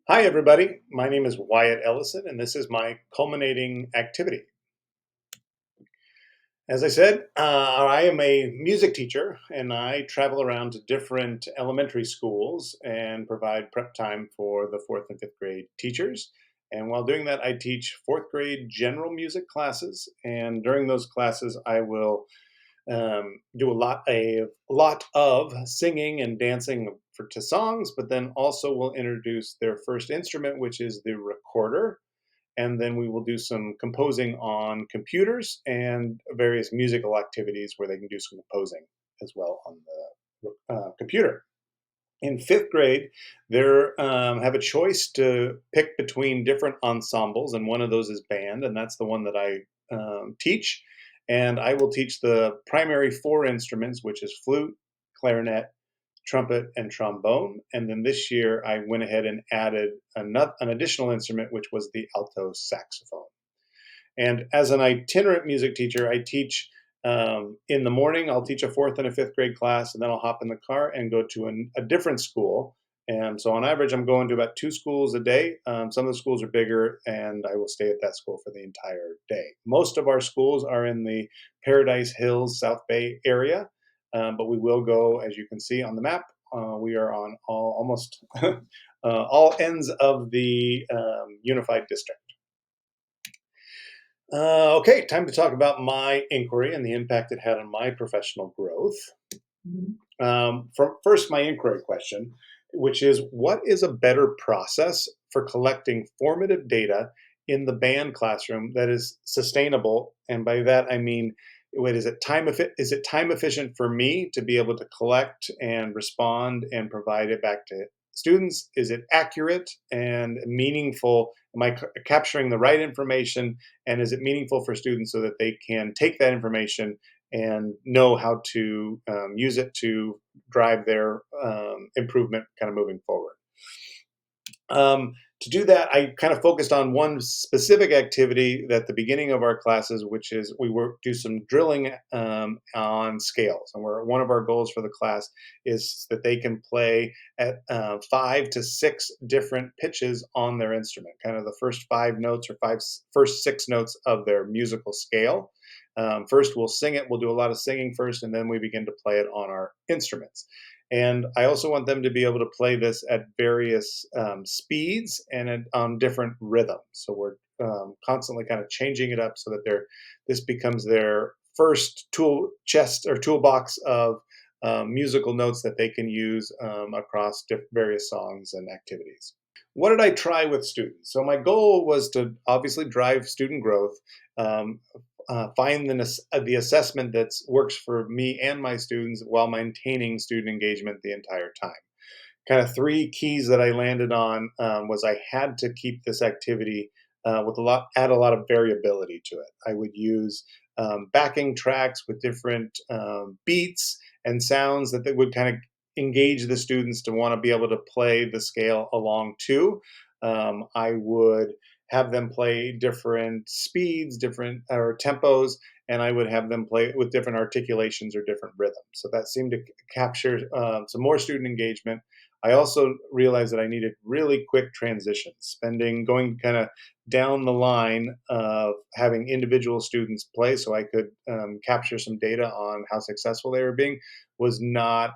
Hi, everybody. My name is Wyatt Ellison, and this is my culminating activity. As I said, I am a music teacher, and I travel around to different elementary schools and provide prep time for the fourth and fifth grade teachers. And while doing that, I teach fourth grade general music classes. And during those classes, I will do a lot of singing and dancing to songs, but then also we'll introduce their first instrument, which is the recorder, and then we will do some composing on computers and various musical activities where they can do some composing as well on the computer. In fifth grade, they have a choice to pick between different ensembles, and one of those is band, and that's the one that I teach. And I will teach the primary four instruments, which is flute, clarinet, trumpet, and trombone. And then this year, I went ahead and added an additional instrument, which was the alto saxophone. And as an itinerant music teacher, I teach in the morning. I'll teach a fourth and a fifth grade class, and then I'll hop in the car and go to a different school. And so, on average, I'm going to about two schools a day. Some of the schools are bigger, and I will stay at that school for the entire day. Most of our schools are in the Paradise Hills, South Bay area, but we will go, as you can see on the map. We are on almost all ends of the unified district. Okay, time to talk about my inquiry and the impact it had on my professional growth. First, my inquiry question, which is what is a better process for collecting formative data in the band classroom that is sustainable? And by that, I mean, is it time efficient for me to be able to collect and respond and provide it back to students? Is it accurate and meaningful? Am I capturing the right information? And is it meaningful for students so that they can take that information and know how to use it to drive their improvement kind of moving forward? Um, to do that, I kind of focused on one specific activity at the beginning of our classes, which is do some drilling on scales. And one of our goals for the class is that they can play at 5 to 6 different pitches on their instrument, kind of the first 5 notes or first 6 notes of their musical scale. First, we'll sing it. We'll do a lot of singing first, and then we begin to play it on our instruments. And I also want them to be able to play this at various speeds and on different rhythms. So we're constantly kind of changing it up so that this becomes their first tool chest or toolbox of musical notes that they can use across various songs and activities. What did I try with students? So my goal was to obviously drive student growth, um, find the assessment that works for me and my students while maintaining student engagement the entire time. Kind of three keys that I landed on was I had to keep this activity add a lot of variability to it. I would use backing tracks with different beats and sounds that they would kind of engage the students to want to be able to play the scale along too. I would have them play different speeds, different or tempos, and I would have them play with different articulations or different rhythms. So that seemed to capture some more student engagement. I also realized that I needed really quick transitions, going kind of down the line of having individual students play so I could capture some data on how successful they were being was not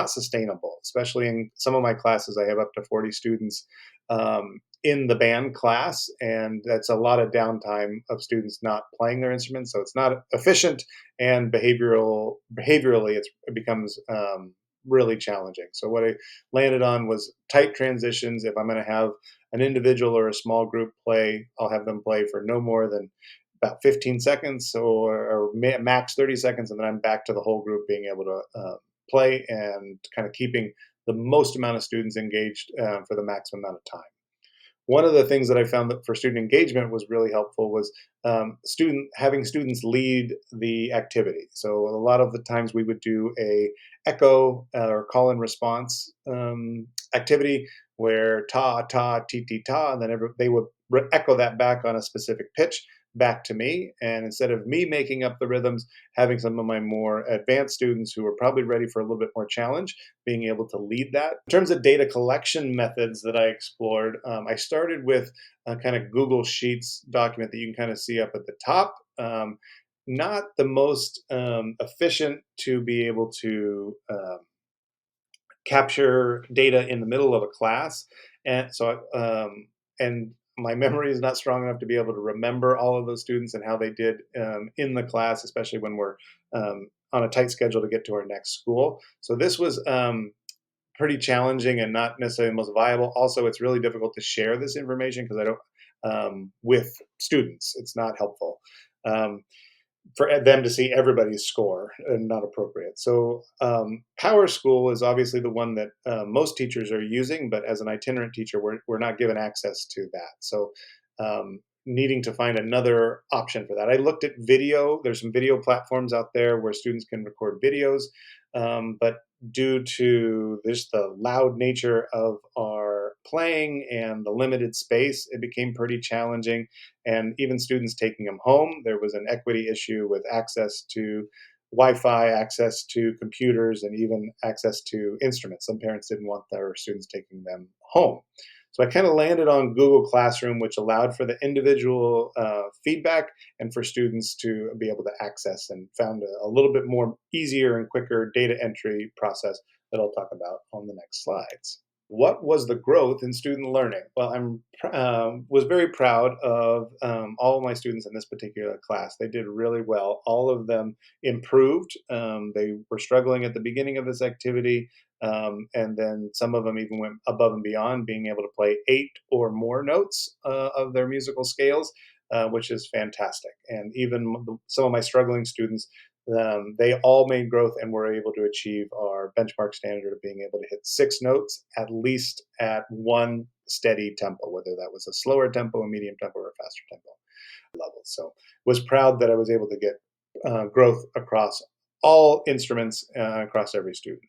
sustainable, especially in some of my classes. I have up to 40 students in the band class, and that's a lot of downtime of students not playing their instruments. So it's not efficient, and behaviorally, it becomes really challenging. So what I landed on was tight transitions. If I'm going to have an individual or a small group play, I'll have them play for no more than about 15 seconds or max 30 seconds, and then I'm back to the whole group being able to play and kind of keeping the most amount of students engaged for the maximum amount of time. One of the things that I found that for student engagement was really helpful was having students lead the activity. So a lot of the times we would do a echo or call and response activity where ta ta ti ti ta, and then they would echo that back on a specific pitch. back to me. And instead of me making up the rhythms, having some of my more advanced students who are probably ready for a little bit more challenge, being able to lead that. In terms of data collection methods that I explored, I started with a kind of Google Sheets document that you can kind of see up at the top. Not the most efficient to be able to capture data in the middle of a class, and so and my memory is not strong enough to be able to remember all of those students and how they did in the class, especially when we're on a tight schedule to get to our next school. So this was pretty challenging and not necessarily the most viable. Also, it's really difficult to share this information because I don't with students. It's not helpful. For them to see everybody's score and not appropriate. So Power School is obviously the one that most teachers are using, but as an itinerant teacher, we're not given access to that. So needing to find another option for that. I looked at video. There's some video platforms out there where students can record videos, but due to this the loud nature of our playing and the limited space, it became pretty challenging. And even students taking them home, there was an equity issue with access to Wi-Fi, access to computers, and even access to instruments. Some parents didn't want their students taking them home. So I kind of landed on Google Classroom, which allowed for the individual feedback and for students to be able to access, and found a little bit more easier and quicker data entry process that I'll talk about on the next slides. What was the growth in student learning? Well, I'm was very proud of all of my students in this particular class. They did really well. All of them improved. They were struggling at the beginning of this activity, and then some of them even went above and beyond, being able to play 8 or more notes of their musical scales, which is fantastic. And even some of my struggling students, they all made growth and were able to achieve our benchmark standard of being able to hit 6 notes at least at one steady tempo, whether that was a slower tempo, a medium tempo, or a faster tempo level. So was proud that I was able to get growth across all instruments, across every student.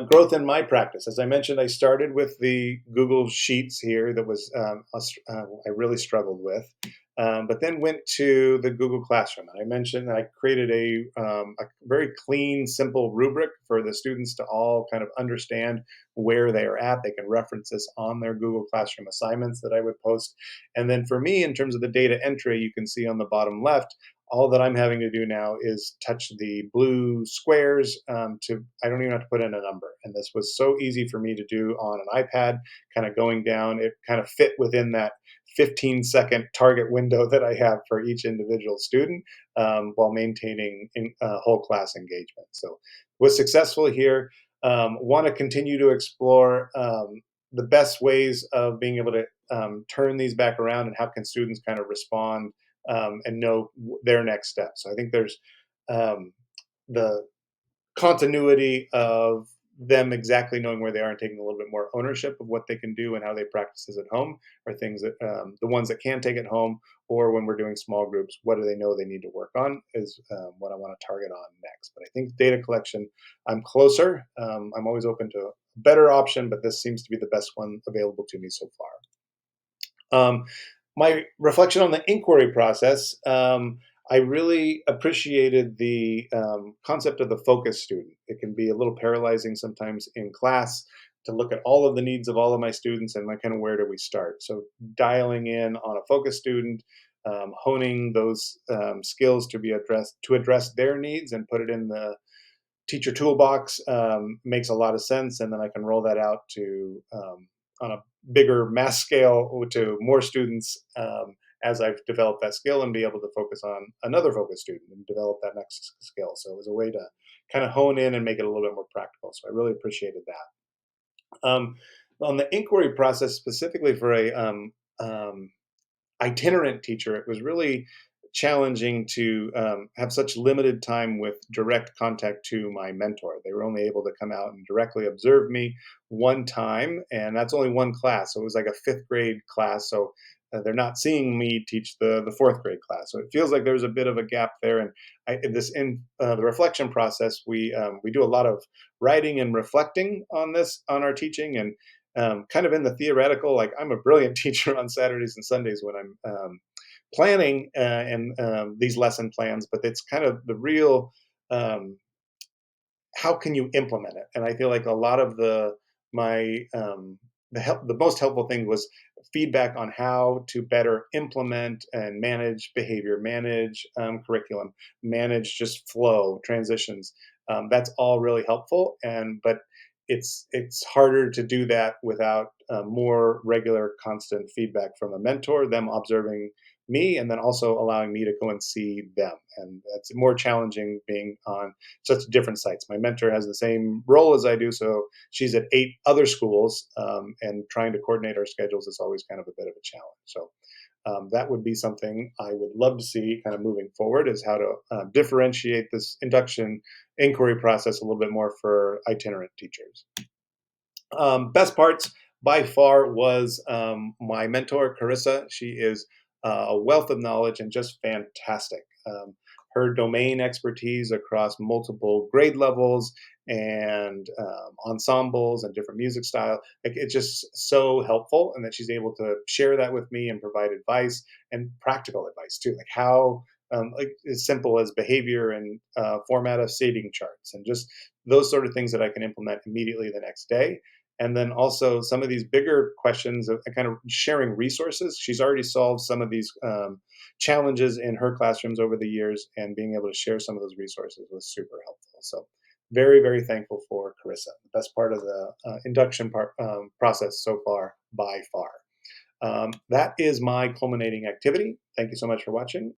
Growth in my practice. As I mentioned, I started with the Google Sheets here that was I really struggled with, but then went to the Google Classroom. And I mentioned that I created a very clean, simple rubric for the students to all kind of understand where they are at. They can reference this on their Google Classroom assignments that I would post. And then for me, in terms of the data entry, you can see on the bottom left, all that I'm having to do now is touch the blue squares to, I don't even have to put in a number. And this was so easy for me to do on an iPad, kind of going down. It kind of fit within that 15-second target window that I have for each individual student, while maintaining whole class engagement. So was successful here. Want to continue to explore the best ways of being able to turn these back around, and how can students kind of respond and know their next steps. So I think there's the continuity of them exactly knowing where they are and taking a little bit more ownership of what they can do and how they practice this at home, are things that the ones that can take it home, or when we're doing small groups, what do they know they need to work on, is what I want to target on next. But I think data collection, I'm closer. I'm always open to a better option, but this seems to be the best one available to me so far. My reflection on the inquiry process, I really appreciated the concept of the focus student. It can be a little paralyzing sometimes in class to look at all of the needs of all of my students and like kind of where do we start. So dialing in on a focus student, honing those skills to be addressed to address their needs and put it in the teacher toolbox makes a lot of sense, and then I can roll that out to on a bigger mass scale to more students as I've developed that skill, and be able to focus on another focus student and develop that next skill. So it was a way to kind of hone in and make it a little bit more practical. So I really appreciated that. On the inquiry process, specifically for a itinerant teacher, it was really challenging to have such limited time with direct contact to my mentor. They were only able to come out and directly observe me one time, and that's only one class. So it was like a fifth grade class. So they're not seeing me teach the fourth grade class. So it feels like there's a bit of a gap there. And in the reflection process, we do a lot of writing and reflecting on this on our teaching, and kind of in the theoretical, like I'm a brilliant teacher on Saturdays and Sundays when I'm planning and these lesson plans, but it's kind of the real um, how can you implement it? And I feel like a lot of my the most helpful thing was feedback on how to better implement and manage behavior, manage curriculum, manage just flow transitions. That's all really helpful, and but it's harder to do that without more regular, constant feedback from a mentor, them observing me, and then also allowing me to go and see them. And that's more challenging being on such different sites. My mentor has the same role as I do, so she's at 8 other schools, and trying to coordinate our schedules is always kind of a bit of a challenge. So that would be something I would love to see kind of moving forward is how to differentiate this induction inquiry process a little bit more for itinerant teachers. Best parts by far was my mentor, Carissa. She is a wealth of knowledge and just fantastic. Her domain expertise across multiple grade levels and ensembles and different music style, like it's just so helpful, and that she's able to share that with me and provide advice and practical advice too, like how like as simple as behavior and format of seating charts and just those sort of things that I can implement immediately the next day. And then also some of these bigger questions of kind of sharing resources. She's already solved some of these challenges in her classrooms over the years, and being able to share some of those resources was super helpful. So very, very thankful for Carissa. The best part of the induction process so far by far. That is my culminating activity. Thank you so much for watching.